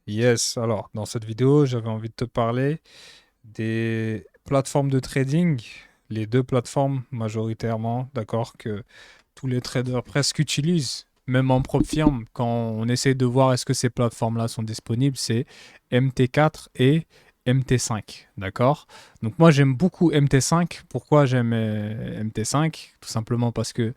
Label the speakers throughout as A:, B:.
A: Yes, alors dans cette vidéo, j'avais envie de te parler des plateformes de trading, les deux plateformes majoritairement, d'accord, que tous les traders presque utilisent, même en propre firme, quand on essaie de voir est-ce que ces plateformes-là sont disponibles, c'est MT4 et MT5, d'accord? Donc moi j'aime beaucoup MT5. Pourquoi j'aime MT5? Tout simplement parce que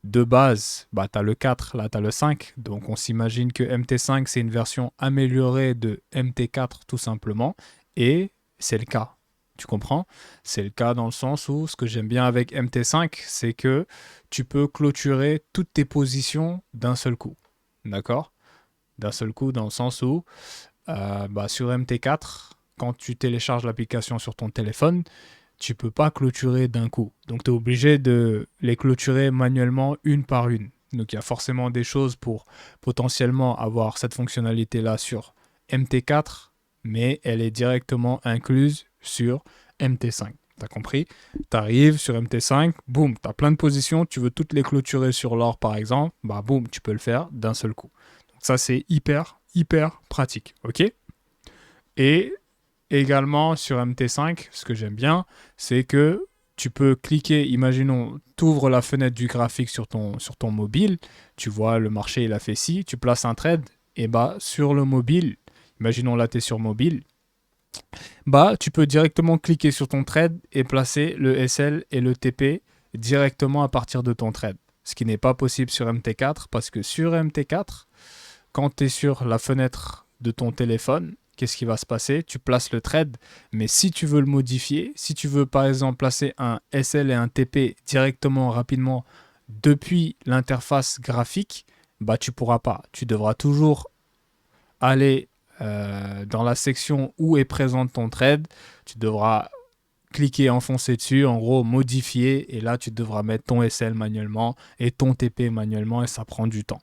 A: de base, bah, tu as le 4, là tu as le 5. Donc on s'imagine que MT5 c'est une version améliorée de MT4 tout simplement. Et c'est le cas. Tu comprends? C'est le cas dans le sens où ce que j'aime bien avec MT5, c'est que tu peux clôturer toutes tes positions d'un seul coup. D'accord? D'un seul coup, dans le sens où bah, sur MT4, quand tu télécharges l'application sur ton téléphone, tu peux pas clôturer d'un coup. Donc tu es obligé de les clôturer manuellement une par une. Donc il y a forcément des choses pour potentiellement avoir cette fonctionnalité-là sur MT4, mais elle est directement incluse sur MT5. T'as compris? T'arrives sur MT5, boum, t'as plein de positions, tu veux toutes les clôturer sur l'or par exemple, bah boum, tu peux le faire d'un seul coup. Donc ça c'est hyper pratique, ok? Et également sur MT5, ce que j'aime bien, c'est que tu peux cliquer, imaginons, tu ouvres la fenêtre du graphique sur ton mobile, tu vois le marché il a fait ci, tu places un trade, et bah sur le mobile, imaginons là tu es sur mobile, bah tu peux directement cliquer sur ton trade et placer le SL et le TP directement à partir de ton trade. Ce qui n'est pas possible sur MT4 parce que sur MT4, quand tu es sur la fenêtre de ton téléphone, qu'est-ce qui va se passer? Tu places le trade, mais si tu veux le modifier, si tu veux par exemple placer un SL et un TP directement, rapidement, depuis l'interface graphique, bah tu pourras pas. Tu devras toujours aller dans la section où est présente ton trade. Tu devras cliquer, enfoncer dessus, en gros modifier, et là tu devras mettre ton SL manuellement et ton TP manuellement, et ça prend du temps.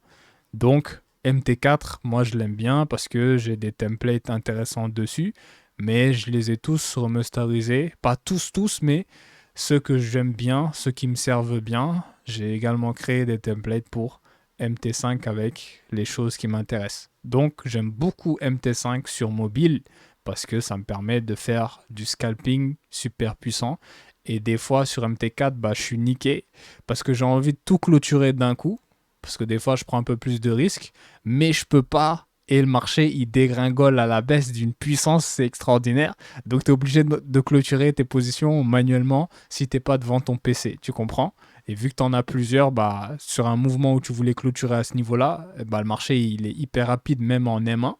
A: Donc, MT4, moi je l'aime bien parce que j'ai des templates intéressants dessus, mais je les ai tous remasterisés. Pas tous, mais ceux que j'aime bien, ceux qui me servent bien. J'ai également créé des templates pour MT5 avec les choses qui m'intéressent. Donc, j'aime beaucoup MT5 sur mobile parce que ça me permet de faire du scalping super puissant. Et des fois, sur MT4, bah, je suis niqué parce que j'ai envie de tout clôturer d'un coup parce que des fois je prends un peu plus de risques, mais je peux pas. Et le marché, il dégringole à la baisse d'une puissance, c'est extraordinaire. Donc tu es obligé de clôturer tes positions manuellement si t'es pas devant ton PC, tu comprends? Et vu que tu en as plusieurs, bah, sur un mouvement où tu voulais clôturer à ce niveau-là, bah, le marché il est hyper rapide, même en M1.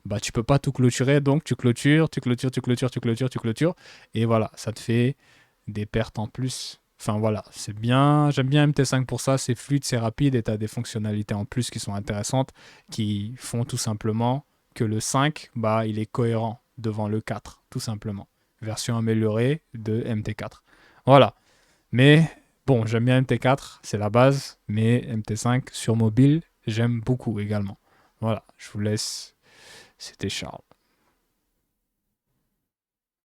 A: Bah, tu peux pas tout clôturer, donc tu clôtures, tu clôtures, tu clôtures, tu clôtures, tu clôtures. Et voilà, ça te fait des pertes en plus. Enfin voilà, c'est bien. J'aime bien MT5 pour ça. C'est fluide, c'est rapide et tu as des fonctionnalités en plus qui sont intéressantes qui font tout simplement que le 5, bah, il est cohérent devant le 4, tout simplement. Version améliorée de MT4. Voilà. Mais bon, j'aime bien MT4, c'est la base. Mais MT5 sur mobile, j'aime beaucoup également. Voilà, je vous laisse. C'était Charles.